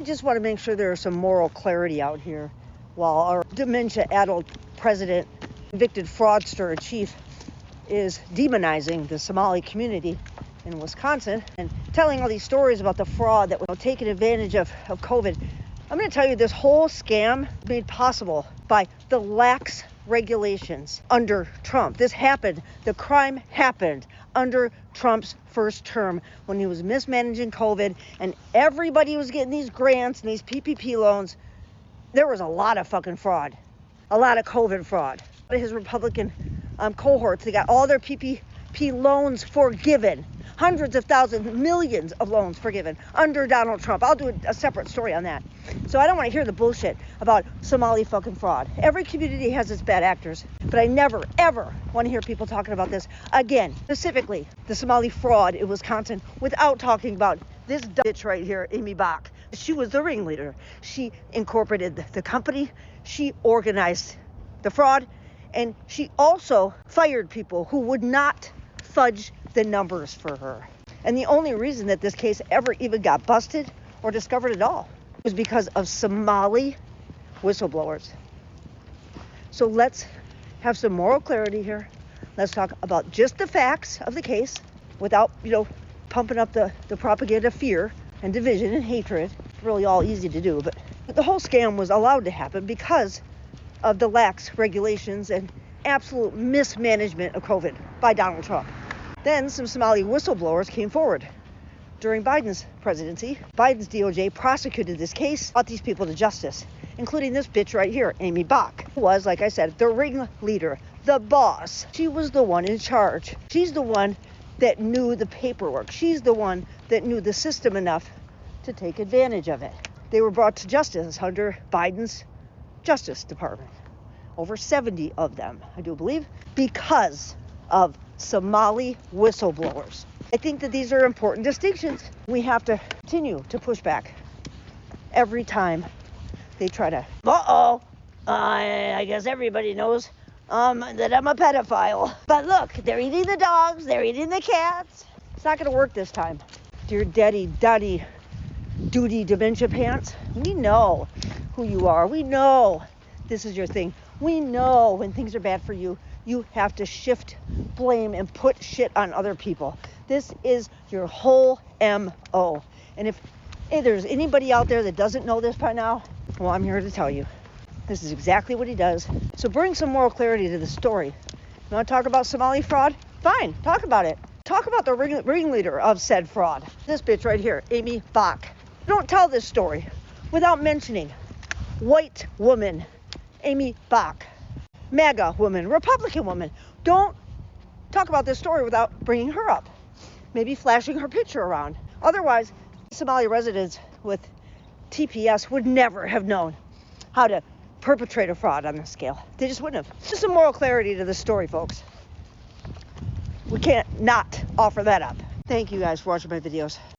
I just want to make sure there's some moral clarity out here while our dementia-addled president, convicted fraudster and chief, is demonizing the Somali community in Wisconsin and telling all these stories about the fraud that was taking advantage of COVID. I'm going to tell you, this whole scam made possible by the lax regulations under Trump. This happened, the crime happened under Trump's first term when he was mismanaging COVID and everybody was getting these grants and these PPP loans. There was a lot of fucking fraud, a lot of COVID fraud. His Republican cohorts, they got all their PPP loans forgiven. Hundreds of thousands, millions of loans forgiven under Donald Trump. I'll do a separate story on that. So I don't want to hear the bullshit about Somali fucking fraud. Every community has its bad actors, but I never, ever want to hear people talking about this again. Specifically, the Somali fraud in Wisconsin without talking about this bitch right here, Aimee Bott. She was the ringleader. She incorporated the company. She organized the fraud. And she also fired people who would not fudge the numbers for her. And the only reason that this case ever even got busted or discovered at all was because of Somali whistleblowers. So let's have some moral clarity here. Let's talk about just the facts of the case without, pumping up the propaganda of fear and division and hatred. Really all easy to do, but the whole scam was allowed to happen because of the lax regulations and absolute mismanagement of COVID by Donald Trump. Then some Somali whistleblowers came forward. During Biden's presidency, Biden's DOJ prosecuted this case, brought these people to justice, including this bitch right here, Aimee Bott, who was, like I said, the ringleader, the boss. She was the one in charge. She's the one that knew the paperwork. She's the one that knew the system enough to take advantage of it. They were brought to justice under Biden's Justice Department. Over 70 of them, I do believe, because of Somali whistleblowers. I think that these are important distinctions. We have to continue to push back every time they try to, I guess everybody knows that I'm a pedophile. But look, they're eating the dogs, they're eating the cats. It's not gonna work this time. Dear daddy, duty dementia pants, we know who you are. We know this is your thing. We know when things are bad for you, you have to shift blame and put shit on other people. This is your whole MO. And if there's anybody out there that doesn't know this by now, well, I'm here to tell you. This is exactly what he does. So bring some moral clarity to the story. You want to talk about Somali fraud? Fine, talk about it. Talk about the ringleader of said fraud. This bitch right here, Aimee Bott. Don't tell this story without mentioning white woman, Aimee Bott, MAGA woman, Republican woman. Don't talk about this story without bringing her up. Maybe flashing her picture around. Otherwise, Somali residents with TPS would never have known how to perpetrate a fraud on this scale. They just wouldn't have. Just some moral clarity to the story, folks. We can't not offer that up. Thank you guys for watching my videos.